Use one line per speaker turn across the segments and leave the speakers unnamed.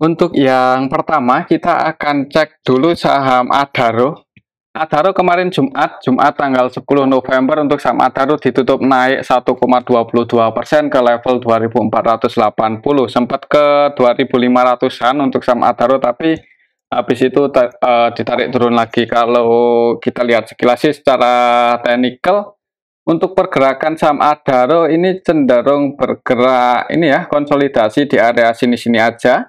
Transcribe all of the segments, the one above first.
Untuk yang pertama, kita akan cek dulu saham Adaro. Adaro kemarin Jumat tanggal 10 November untuk saham Adaro ditutup naik 1,22% ke level 2480. Sempat ke 2500-an untuk saham Adaro, tapi habis itu ditarik turun lagi. Kalau kita lihat sekilas sih secara teknikal, untuk pergerakan saham Adaro ini cenderung bergerak ini ya, konsolidasi di area sini-sini aja.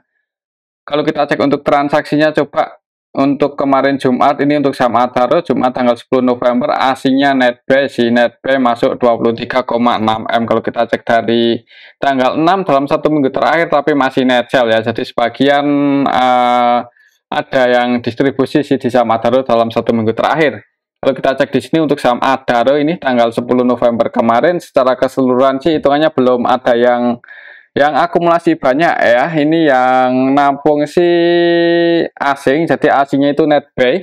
Kalau kita cek untuk transaksinya, coba untuk kemarin Jumat ini untuk saham Adaro Jumat tanggal 10 November aslinya net buy masuk 23,6 M. Kalau kita cek dari tanggal 6 dalam 1 minggu terakhir, tapi masih net sell ya. Jadi sebagian ada yang distribusi sih di saham Adaro dalam 1 minggu terakhir. Kalau kita cek di sini untuk saham Adaro ini tanggal 10 November kemarin, secara keseluruhan sih hitungannya belum ada yang akumulasi banyak ya. Ini yang nampung si asing, jadi asingnya itu net buy.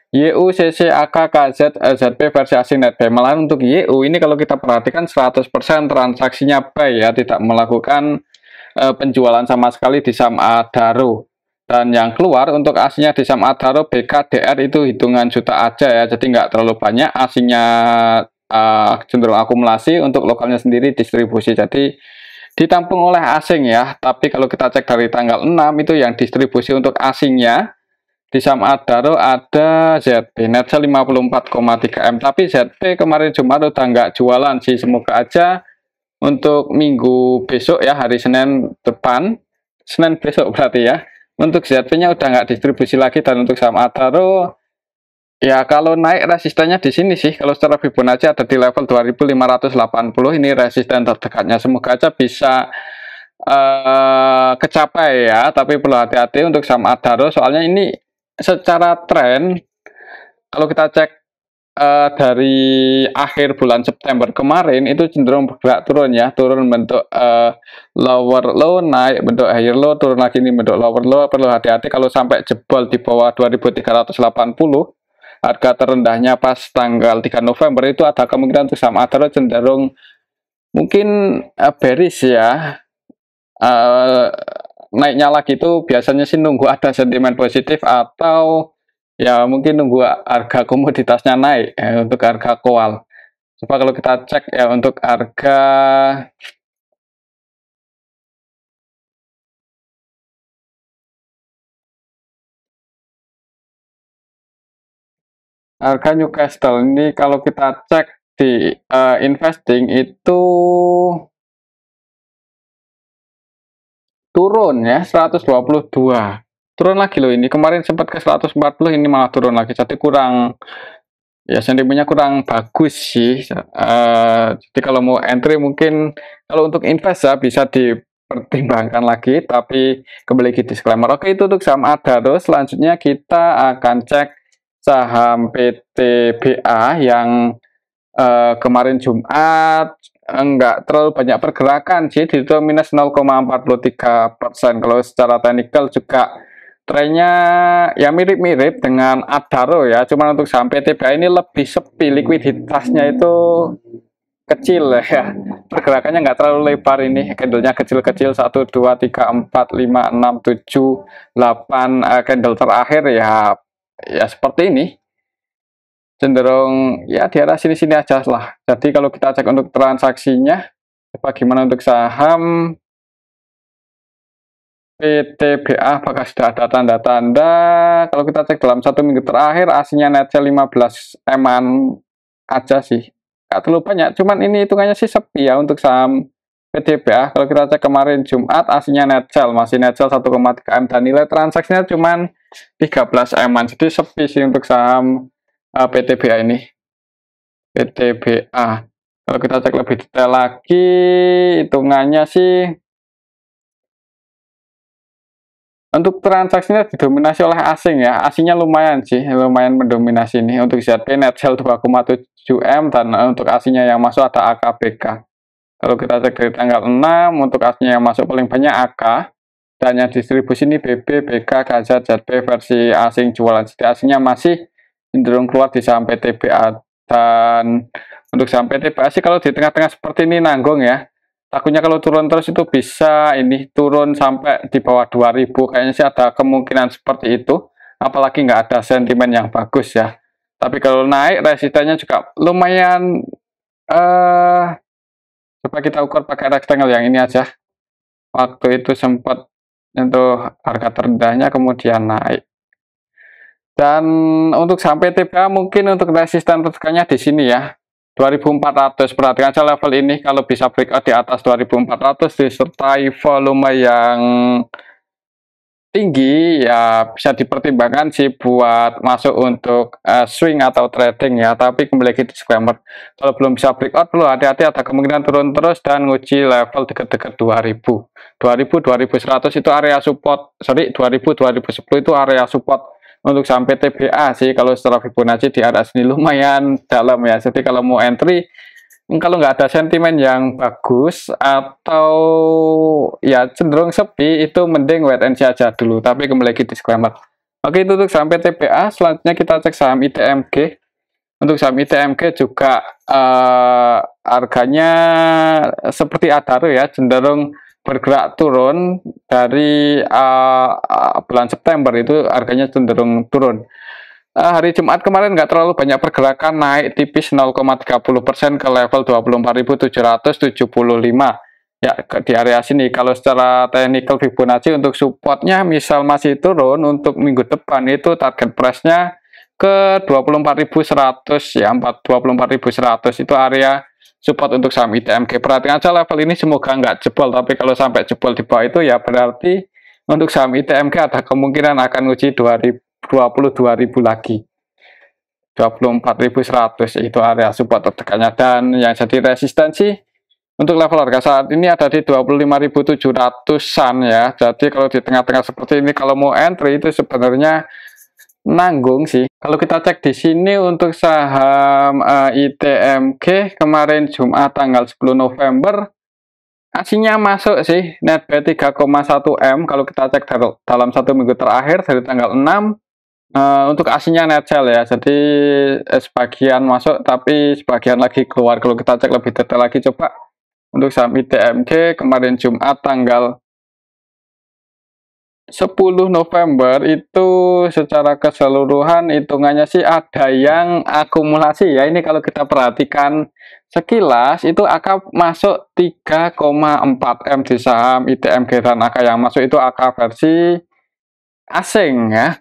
YU, CC, AK, KZ, ZP versi asing net buy. Malahan untuk YU ini kalau kita perhatikan 100% transaksinya buy ya, tidak melakukan penjualan sama sekali di saham Adaro. Dan yang keluar untuk asingnya di saham Adaro BKDR itu hitungan juta aja ya, jadi nggak terlalu banyak. Asingnya cenderung akumulasi, untuk lokalnya sendiri distribusi, jadi ditampung oleh asing ya. Tapi kalau kita cek dari tanggal 6 itu yang distribusi untuk asingnya di saham Adaro ada ZP net sell 54,3 M. Tapi ZP kemarin Jumat udah nggak jualan sih. Semoga aja untuk minggu besok ya, hari Senin depan, Senin besok berarti ya, untuk ZP-nya udah nggak distribusi lagi. Dan untuk saham Adaro ya, kalau naik resistennya di sini sih, kalau secara Fibonacci ada di level 2580, ini resisten terdekatnya. Semoga aja bisa kecapai ya, tapi perlu hati-hati untuk saham Adaro, soalnya ini secara tren kalau kita cek dari akhir bulan September kemarin itu cenderung bergerak turun ya, turun bentuk lower low, naik bentuk higher low, turun lagi ini bentuk lower low. Perlu hati-hati kalau sampai jebol di bawah 2380, harga terendahnya pas tanggal 3 November itu ada kemungkinan untuk saham Adaro cenderung mungkin bearish ya. Naiknya lagi itu biasanya sih nunggu ada sentimen positif, atau ya mungkin nunggu harga komoditasnya naik untuk harga koal. Coba kalau kita cek ya untuk harga Newcastle ini, kalau kita cek di investing itu turun ya, 122, turun lagi loh. Ini kemarin sempat ke 140, ini malah turun lagi, jadi kurang ya, sentimennya kurang bagus sih. Jadi kalau mau entry mungkin, kalau untuk invest ya bisa dipertimbangkan lagi, tapi kembali ke disclaimer. Oke, itu untuk saham Adaro. Selanjutnya kita akan cek saham PTBA yang kemarin Jumat enggak terlalu banyak pergerakan sih, itu minus 0,43%. Kalau secara teknikal juga trennya ya mirip-mirip dengan Adaro ya, cuman untuk saham PTBA ini lebih sepi, likuiditasnya itu kecil ya, pergerakannya nggak terlalu lebar. Ini candlenya kecil-kecil, 1 2 3 4 5 6 7 8 candle terakhir ya, seperti ini, cenderung ya di arah sini-sini aja lah. Jadi kalau kita cek untuk transaksinya, bagaimana untuk saham PTBA, apakah sudah ada tanda-tanda? Kalau kita cek dalam 1 minggu terakhir, aslinya net sell 15 M-an aja sih, nggak terlalu banyak. Cuman ini hitungannya sih sepi ya untuk saham PTBA. Kalau kita cek kemarin Jumat, aslinya net sell, masih net sell 1,3 M, dan nilai transaksinya cuman 13 M-an. Jadi sepi sih untuk saham PTBA ini. PTBA, kalau kita cek lebih detail lagi, hitungannya sih untuk transaksinya didominasi oleh asing ya. Asingnya lumayan sih, lumayan mendominasi ini. Untuk ZP net sell 2,7 M, dan untuk asingnya yang masuk ada AKBK. Kalau kita cek dari tanggal 6, untuk asingnya yang masuk paling banyak AK, dan yang distribusi ini BB, BK, KZ, ZP versi asing jualan. Jadi asingnya masih cenderung keluar di saham PTBA. Dan untuk saham PTBA sih kalau di tengah-tengah seperti ini nanggung ya. Takutnya kalau turun terus itu bisa ini turun sampai di bawah 2000, kayaknya sih ada kemungkinan seperti itu. Apalagi nggak ada sentimen yang bagus ya. Tapi kalau naik resistennya juga lumayan coba kita ukur pakai rectangle yang ini aja. Waktu itu sempat untuk harga terendahnya kemudian naik. Dan untuk sampai TBA mungkin untuk resisten tekannya di sini ya. 2400, perhatikan aja level ini, kalau bisa breakout di atas 2400 disertai volume yang tinggi ya bisa dipertimbangkan sih buat masuk untuk swing atau trading ya. Tapi kembali lagi disclaimer, kalau belum bisa breakout perlu hati-hati, ada kemungkinan turun terus dan nguji level dekat-dekat 2000, 2100 itu area support, sorry 2010 itu area support untuk sampai TBA sih. Kalau secara Fibonacci di area sini lumayan dalam ya. Jadi kalau mau entry, kalau nggak ada sentimen yang bagus atau ya cenderung sepi, itu mending wait and see aja dulu. Tapi kembali lagi disclaimer. Oke, itu untuk sampai TBA. Selanjutnya kita cek saham ITMG. Untuk saham ITMG juga harganya seperti Adaro ya, cenderung bergerak turun dari bulan September, itu harganya cenderung turun. Hari Jumat kemarin nggak terlalu banyak pergerakan, naik tipis 0,30% ke level 24.775 ya di area sini. Kalau secara technical Fibonacci untuk supportnya misal masih turun untuk minggu depan, itu target price-nya ke 24.100 ya, 24.100 itu area support untuk saham ITMG. Perhatikan aja level ini, semoga nggak jebol. Tapi kalau sampai jebol di bawah itu ya berarti untuk saham ITMG ada kemungkinan akan uji 22.000 lagi. 24.100 itu area support tertekannya, dan yang jadi resistensi untuk level harga saat ini ada di 25.700-an ya. Jadi kalau di tengah-tengah seperti ini, kalau mau entry itu sebenarnya nanggung sih. Kalau kita cek di sini untuk saham ITMG kemarin Jumat tanggal 10 November aslinya masuk sih, net buy 3,1 M. Kalau kita cek dalam satu minggu terakhir dari tanggal 6 untuk aslinya net sell ya. Jadi sebagian masuk tapi sebagian lagi keluar. Kalau kita cek lebih detail lagi, coba untuk saham ITMG kemarin Jumat tanggal 10 November itu secara keseluruhan hitungannya sih ada yang akumulasi ya. Ini kalau kita perhatikan sekilas itu AK masuk 3,4 M di saham ITMG, dan AK yang masuk itu AK versi asing ya.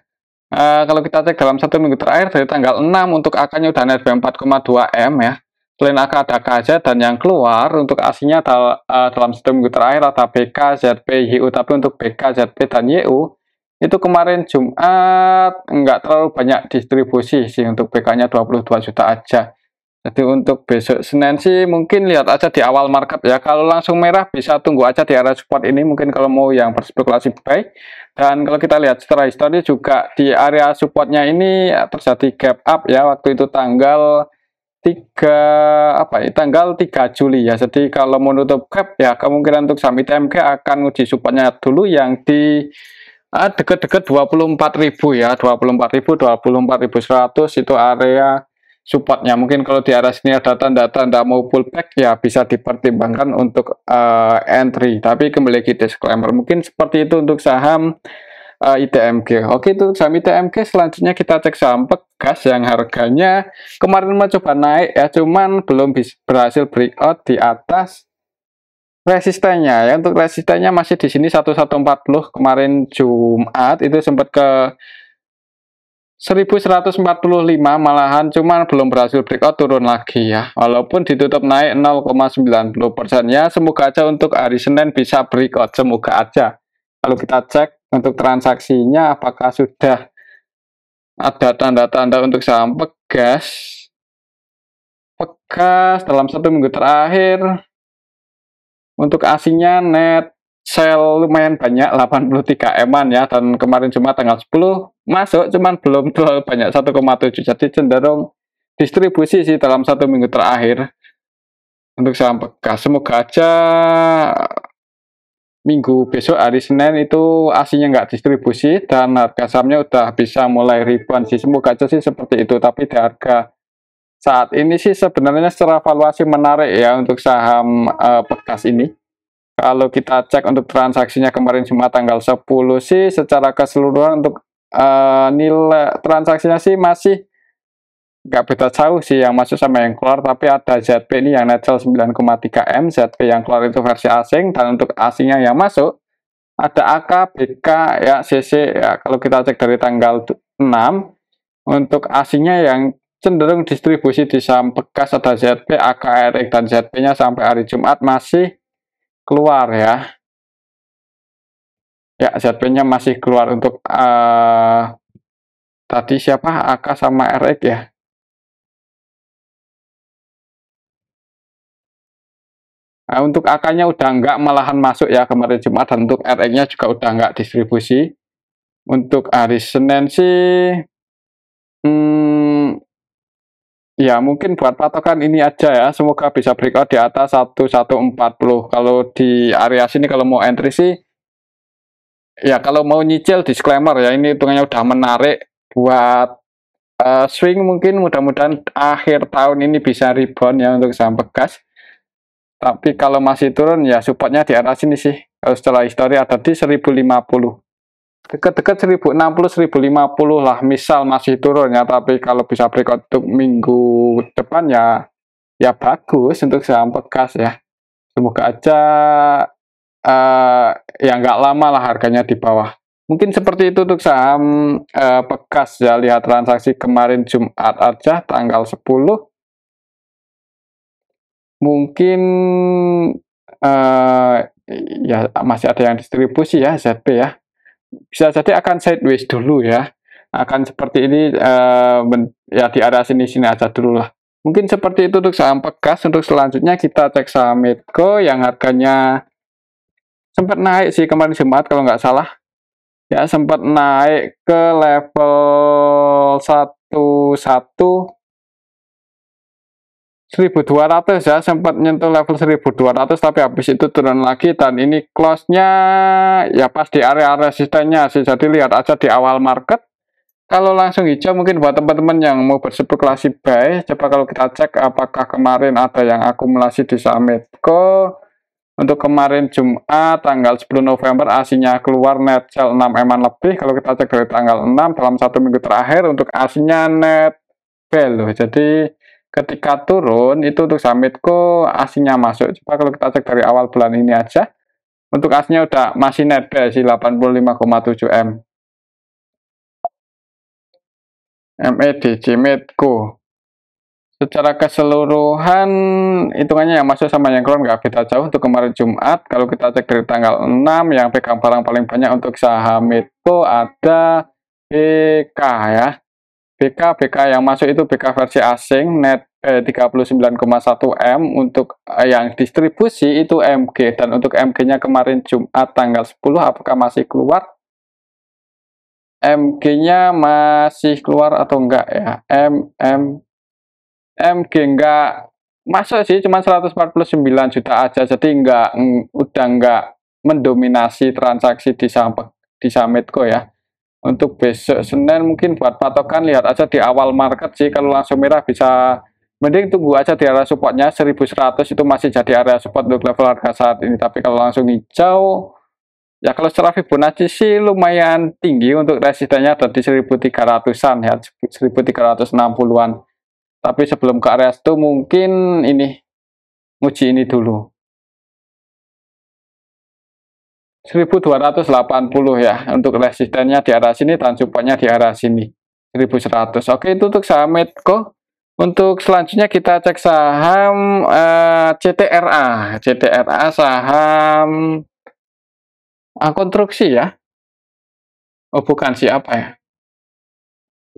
Kalau kita cek dalam satu minggu terakhir dari tanggal 6 untuk AK-nya udah net 4,2 M ya. Selain AK ada KZ, dan yang keluar untuk aslinya dalam satu minggu terakhir ada BK, ZP, YU. Tapi untuk BK, ZP, dan YU itu kemarin Jumat nggak terlalu banyak distribusi sih. Untuk BK-nya 22 juta aja. Jadi untuk besok Senin sih mungkin lihat aja di awal market ya. Kalau langsung merah bisa tunggu aja di area support ini, mungkin kalau mau yang berspekulasi buy. Dan kalau kita lihat secara histori juga di area supportnya ini terjadi gap up ya, waktu itu tanggal 3 Juli ya. Jadi kalau menutup gap ya kemungkinan untuk saham ITMG akan uji supportnya dulu yang di dekat-dekat 24.000 ya, 24.000, 24.100 itu area supportnya. Mungkin kalau di area sini ada tanda-tanda mau pullback ya bisa dipertimbangkan untuk entry. Tapi kembali lagi disclaimer, mungkin seperti itu untuk saham ITMG. Oke, itu saham ITMG. Selanjutnya kita cek saham Pegas yang harganya kemarin mencoba naik ya, cuman belum berhasil breakout di atas resistennya ya. Untuk resistennya masih di sini 1140. Kemarin Jumat itu sempat ke 1145 malahan, cuman belum berhasil breakout, turun lagi ya. Walaupun ditutup naik 0,90% ya. Semoga aja untuk hari Senin bisa breakout, semoga aja. Kalau kita cek untuk transaksinya apakah sudah ada tanda-tanda untuk saham Pegas. Pegas dalam satu minggu terakhir untuk aslinya net sell lumayan banyak, 83 M-an ya, dan kemarin cuma tanggal 10 masuk, cuman belum terlalu banyak, 1,7. Jadi cenderung distribusi sih dalam satu minggu terakhir untuk saham Pegas. Semoga aja minggu besok hari Senin itu aslinya nggak distribusi dan harga sahamnya udah bisa mulai ribuan sih. Semoga aja sih seperti itu. Tapi di harga saat ini sih sebenarnya secara valuasi menarik ya untuk saham Pegas ini. Kalau kita cek untuk transaksinya kemarin Jumat tanggal 10 sih secara keseluruhan untuk nilai transaksinya sih masih nggak beda jauh sih yang masuk sama yang keluar, tapi ada ZP ini yang net sell 9,3 M, ZP yang keluar itu versi asing, dan untuk asingnya yang masuk ada AK, BK, ya, CC, ya. Kalau kita cek dari tanggal 6, untuk asingnya yang cenderung distribusi di saham bekas ada ZP, AK, RX, dan ZP-nya sampai hari Jumat masih keluar ya. Ya, ZP-nya masih keluar untuk tadi siapa? AK sama RX ya. Nah, untuk AK-nya udah nggak malahan masuk ya kemarin Jumat, dan untuk RX-nya juga udah nggak distribusi. Untuk hari Senin sih, ya mungkin buat patokan ini aja ya, semoga bisa breakout di atas 1140. Kalau di area sini kalau mau entry sih, ya kalau mau nyicil disclaimer ya, ini hitungannya udah menarik buat swing, mungkin mudah-mudahan akhir tahun ini bisa rebound ya untuk saham bekas. Tapi kalau masih turun ya supportnya di arah sini sih. Kalau setelah histori ada di 1050. Dekat-dekat 1060, 1050 lah misal masih turun ya. Tapi kalau bisa breakout untuk minggu depan ya bagus untuk saham bekas ya. Semoga aja ya nggak lama lah harganya di bawah. Mungkin seperti itu untuk saham bekas ya. Lihat transaksi kemarin Jumat aja tanggal 10. Mungkin ya masih ada yang distribusi ya ZP ya. Bisa jadi akan sideways dulu ya. Akan seperti ini ya di area sini aja dulu lah. Mungkin seperti itu untuk saham bekas. Untuk selanjutnya kita cek saham Medco yang harganya sempat naik sih kemarin Jumat kalau nggak salah. Ya sempat naik ke level 1200 ya, sempat nyentuh level 1200 tapi habis itu turun lagi, dan ini close-nya ya pas di area resistennya sih. Jadi lihat aja di awal market. Kalau langsung hijau mungkin buat teman-teman yang mau berspekulasi buy, coba kalau kita cek apakah kemarin ada yang akumulasi di saham Medco. Untuk kemarin Jumat tanggal 10 November asinya keluar net sell 6 eman lebih. Kalau kita cek dari tanggal 6 dalam 1 minggu terakhir untuk asinya net bell loh. Jadi ketika turun itu untuk saham Medco asinya masuk. Coba kalau kita cek dari awal bulan ini aja, untuk asinya udah masih net bell sih 85,7 M. MEDC Medco. Secara keseluruhan hitungannya yang masuk sama yang keluar nggak beda jauh untuk kemarin Jumat. Kalau kita cek dari tanggal 6 yang pegang barang paling banyak untuk saham Medco ada BK ya. BK yang masuk itu BK versi asing net 39,1 M. Untuk yang distribusi itu MG, dan untuk MG-nya kemarin Jumat tanggal 10 apakah masih keluar? MG-nya masih keluar atau enggak ya? MG enggak masuk sih, cuma 149 juta aja, jadi udah enggak mendominasi transaksi di saham Medco ya. Untuk besok Senin mungkin buat patokan lihat aja di awal market sih. Kalau langsung merah bisa mending tunggu aja di area supportnya 1100, itu masih jadi area support untuk level harga saat ini. Tapi kalau langsung hijau ya, kalau secara Fibonacci sih lumayan tinggi, untuk resistennya ada di 1300-an ya, 1360-an. Tapi sebelum ke area itu mungkin ini uji ini dulu 1280 ya, untuk resistennya di arah sini dan supportnya di arah sini 1100. Oke, itu untuk saham Medco. Untuk selanjutnya kita cek saham CTRA saham konstruksi ya. Oh bukan, siapa ya,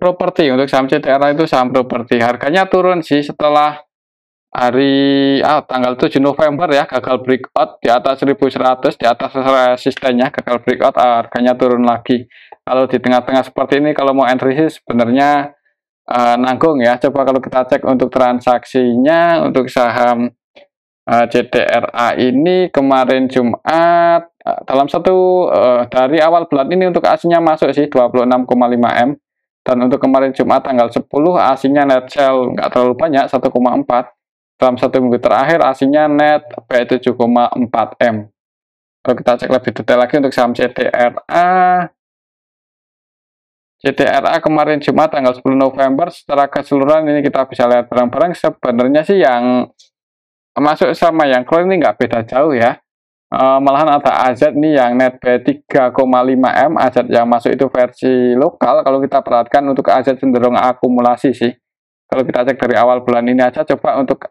properti. Untuk saham CTRA itu saham properti, harganya turun sih setelah hari tanggal 7 November ya, gagal breakout di atas 1100, di atas resistennya gagal breakout, harganya turun lagi. Kalau di tengah-tengah seperti ini kalau mau entry sih sebenarnya nanggung ya. Coba kalau kita cek untuk transaksinya untuk saham CTRA ini kemarin Jumat dalam dari awal bulan ini untuk asinya masuk sih 26,5 M, dan untuk kemarin Jumat tanggal 10 asinya net sell nggak terlalu banyak 1,4. Dalam 1 minggu terakhir asinya net B 7,4 M. Kalau kita cek lebih detail lagi untuk saham CTRA kemarin Jumat tanggal 10 November secara keseluruhan ini kita bisa lihat barang-barang sebenarnya sih yang masuk sama yang keluar ini nggak beda jauh ya. Malahan ada AZ nih yang net B 3,5M, AZ yang masuk itu versi lokal. Kalau kita perhatikan untuk AZ cenderung akumulasi sih. Kalau kita cek dari awal bulan ini aja, coba untuk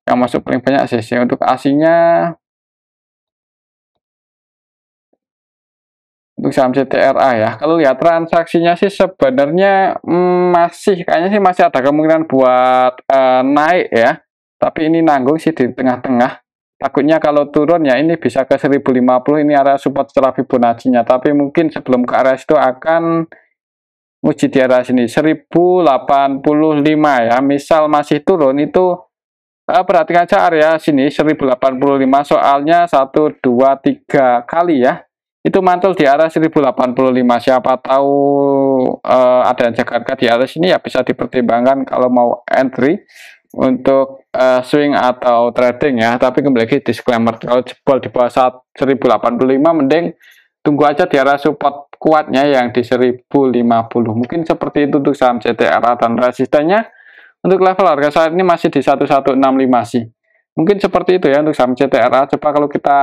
yang masuk paling banyak sih untuk ASI-nya. Untuk saham CTRA ya, kalau lihat transaksinya sih sebenarnya kayaknya sih masih ada kemungkinan buat naik ya. Tapi ini nanggung sih di tengah-tengah. Takutnya kalau turun ya ini bisa ke 1050, ini area support secara Fibonacci-nya. Tapi mungkin sebelum ke area itu akan uji di area sini 1085 ya. Misal masih turun itu perhatikan aja area sini 1085, soalnya 1 2 3 kali ya. Itu mantul di area 1085. Siapa tahu ada yang jaga di area sini ya bisa dipertimbangkan kalau mau entry untuk swing atau trading ya. Tapi kembali lagi disclaimer, kalau jebol di bawah 1085 mending tunggu aja di area support kuatnya yang di 1050. Mungkin seperti itu untuk saham CTRA, dan resistennya untuk level harga saat ini masih di 1165 sih. Mungkin seperti itu ya untuk saham CTRA. Coba kalau kita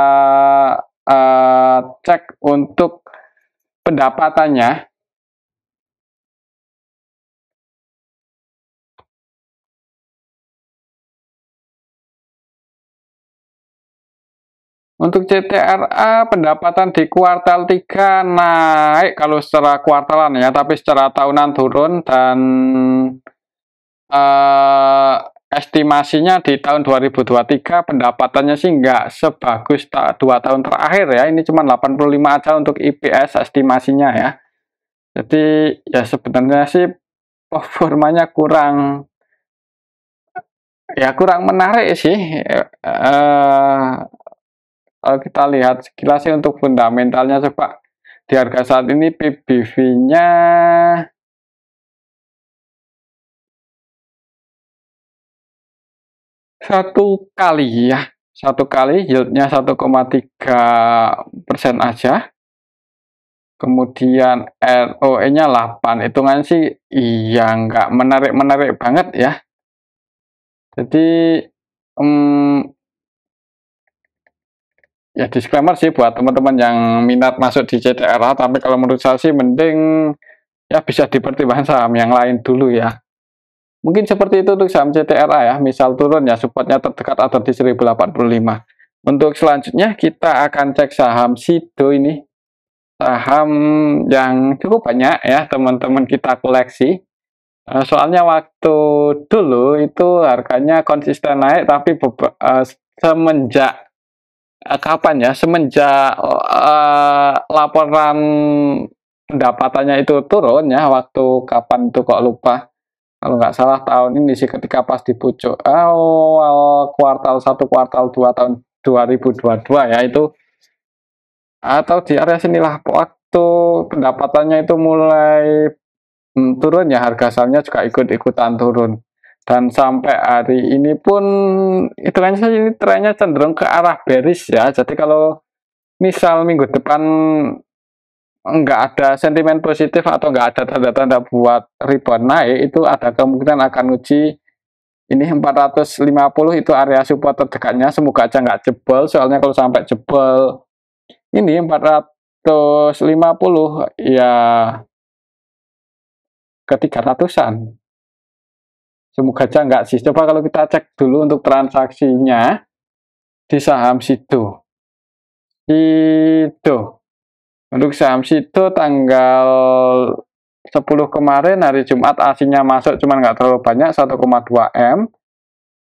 cek untuk pendapatannya. Untuk CTRA pendapatan di kuartal 3 naik kalau secara kuartalan ya, tapi secara tahunan turun, dan estimasinya di tahun 2023 pendapatannya sih nggak sebagus 2 tahun terakhir ya. Ini cuma 85 aja untuk IPS estimasinya ya. Jadi ya sebenarnya sih performanya kurang menarik sih. Kalau kita lihat sekilas sih untuk fundamentalnya, coba di harga saat ini PBV-nya satu kali yieldnya 1,3% aja. Kemudian ROE-nya 8, hitungan sih iya nggak menarik banget ya. Jadi ya disclaimer sih buat teman-teman yang minat masuk di CTRA, tapi kalau menurut saya sih mending ya bisa dipertimbangkan saham yang lain dulu ya. Mungkin seperti itu untuk saham CTRA ya. Misal turun ya supportnya terdekat ada di 1085. Untuk selanjutnya kita akan cek saham SIDO ini. Saham yang cukup banyak ya teman-teman kita koleksi. Soalnya waktu dulu itu harganya konsisten naik, tapi semenjak kapan ya? Semenjak laporan pendapatannya itu turun ya. Waktu kapan itu kok lupa. Kalau nggak salah tahun ini sih, ketika pas di pucuk awal kuartal 1 kuartal 2 tahun 2022 ya itu, atau di area sinilah waktu pendapatannya itu mulai turun ya, harga sahamnya juga ikut-ikutan turun. Dan sampai hari ini pun itu kan ini trennya cenderung ke arah bearish ya. Jadi kalau misal minggu depan nggak ada sentimen positif atau nggak ada tanda-tanda buat rebound naik, itu ada kemungkinan akan uji ini 450 itu area support terdekatnya. Semoga aja nggak jebol, soalnya kalau sampai jebol ini 450 ya ke 300-an. Semoga aja nggak sih. Coba kalau kita cek dulu untuk transaksinya di saham SIDO. Untuk saham SIDO tanggal 10 kemarin hari Jumat ASI-nya masuk cuman nggak terlalu banyak, 1,2M.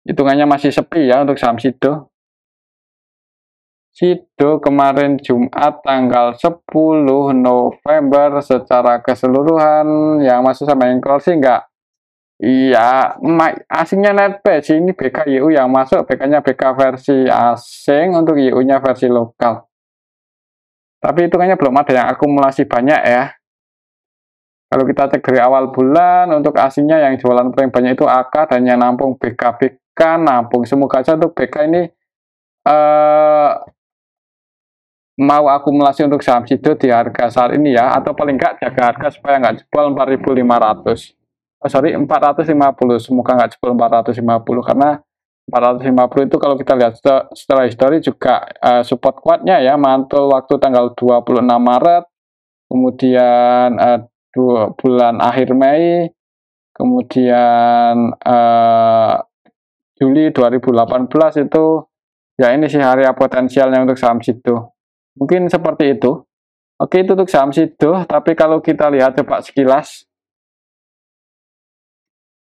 Hitungannya masih sepi ya untuk saham SIDO. SIDO kemarin Jumat tanggal 10 November secara keseluruhan yang masuk sama yang keluar sih nggak. Iya, asingnya net B sih, ini BKYU yang masuk, BK-nya BK versi asing, untuk YU-nya versi lokal. Tapi hitungannya belum ada yang akumulasi banyak ya. Kalau kita cek dari awal bulan, untuk asingnya yang jualan paling banyak itu AK, dan yang nampung BK nampung. Semoga saja untuk BK ini eh mau akumulasi untuk saham Sido di harga saat ini ya, atau paling enggak jaga harga supaya nggak jebol 4.500. Oh, sorry, 450. Semoga nggak jebol 450, karena 450 itu kalau kita lihat setelah histori juga support kuatnya ya, mantul waktu tanggal 26 Maret, kemudian 2 bulan akhir Mei, kemudian Juli 2018 itu ya, ini sih area potensialnya untuk saham Sido. Mungkin seperti itu. Oke, itu untuk saham Sido, tapi kalau kita lihat coba sekilas,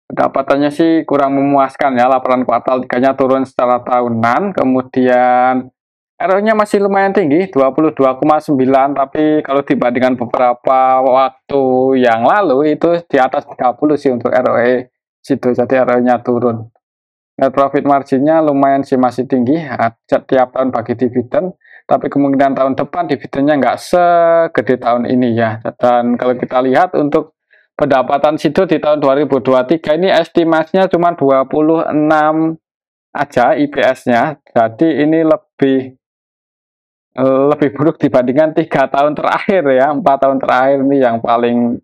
pendapatannya sih kurang memuaskan ya, laporan kuartal 3-nya turun secara tahunan, kemudian ROE-nya masih lumayan tinggi, 22,9, tapi kalau dibandingkan beberapa waktu yang lalu itu di atas 30 sih untuk ROE Sido, jadi ROE-nya turun. Net profit marginnya lumayan sih masih tinggi, setiap tahun bagi dividen, tapi kemungkinan tahun depan dividennya nggak segede tahun ini ya. Dan kalau kita lihat untuk pendapatan Sido di tahun 2023 ini estimasinya cuma 26 aja IPS-nya, jadi ini lebih buruk dibandingkan 3 tahun terakhir ya. 4 tahun terakhir ini yang paling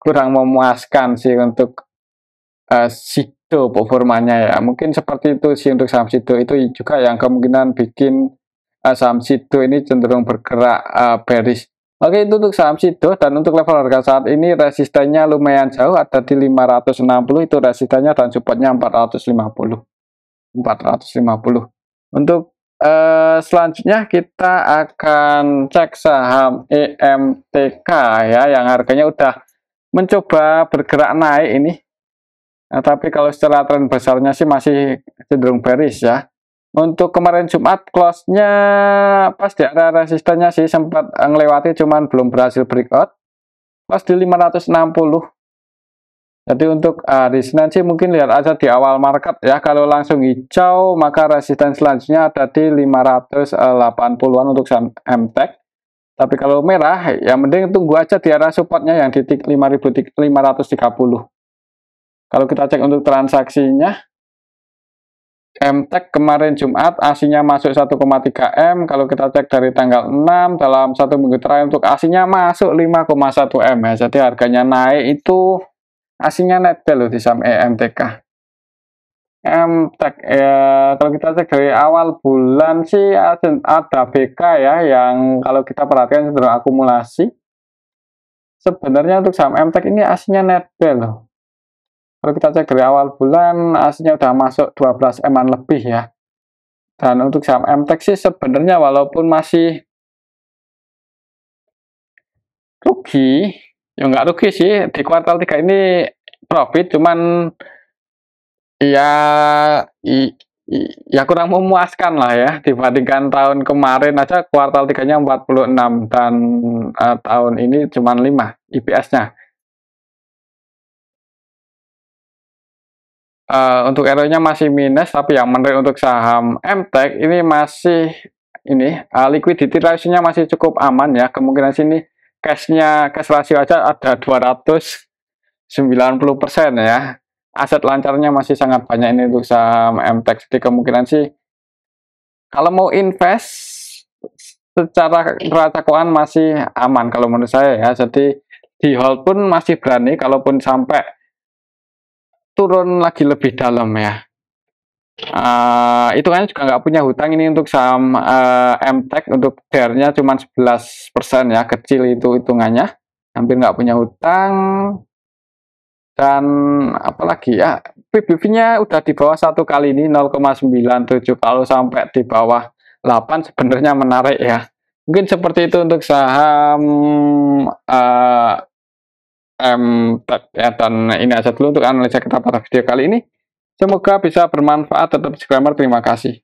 kurang memuaskan sih untuk Sido performanya ya. Mungkin seperti itu sih untuk saham Sido, itu juga yang kemungkinan bikin saham Sido ini cenderung bergerak bearish. Oke, itu untuk saham Sido. Dan untuk level harga saat ini resistennya lumayan jauh, ada di 560 itu resistennya, dan supportnya 450. Untuk selanjutnya kita akan cek saham EMTK ya, yang harganya udah mencoba bergerak naik ini. Nah, tapi kalau secara tren besarnya sih masih cenderung bearish ya. Untuk kemarin Jumat close-nya pas di area resistennya sih, sempat ngelewati, cuman belum berhasil breakout. Pas di 560. Jadi untuk di Senin sih mungkin lihat aja di awal market ya. Kalau langsung hijau maka resisten selanjutnya ada di 580-an untuk saham MTEK. Tapi kalau merah ya mending tunggu aja di area supportnya yang di 5.530. Kalau kita cek untuk transaksinya, MTEK kemarin Jumat ASINnya masuk 1,3 M. Kalau kita cek dari tanggal 6 dalam 1 minggu terakhir, untuk ASINnya masuk 5,1 M ya. Jadi harganya naik itu ASINnya net loh di saham EMTK. MTEK ya, kalau kita cek dari awal bulan sih ada BK ya, yang kalau kita perhatikan cenderung akumulasi. Sebenarnya untuk saham MTEK ini ASINnya net loh. Kalau kita cek dari awal bulan, aslinya udah masuk 12 M-an lebih ya. Dan untuk saham MTEK sih sebenarnya walaupun masih rugi, ya nggak rugi sih, di kuartal 3 ini profit, cuman ya ya kurang memuaskan lah ya, dibandingkan tahun kemarin aja kuartal 3-nya 46, dan tahun ini cuma 5 IPS-nya. Untuk ROE-nya masih minus, tapi yang menarik untuk saham MTEK ini masih liquidity ratio-nya masih cukup aman ya. Kemungkinan sini cash ratio aja ada 290% ya. Aset lancarnya masih sangat banyak ini untuk saham MTEK. Jadi kemungkinan sih kalau mau invest secara neraca keuangan masih aman kalau menurut saya ya. Jadi di hold pun masih berani, kalaupun sampai turun lagi lebih dalam ya. Itu kan juga nggak punya hutang ini untuk saham MTEK, untuk DER-nya cuma 11% ya, kecil itu hitungannya, hampir nggak punya hutang. Dan apalagi ya, PBV-nya udah di bawah 1 kali ini 0,97, kalau sampai di bawah 8 sebenarnya menarik ya. Mungkin seperti itu untuk saham MTEK ya. Dan ini aja dulu untuk analisa kita pada video kali ini. Semoga bisa bermanfaat. Tetap disclaimer, terima kasih.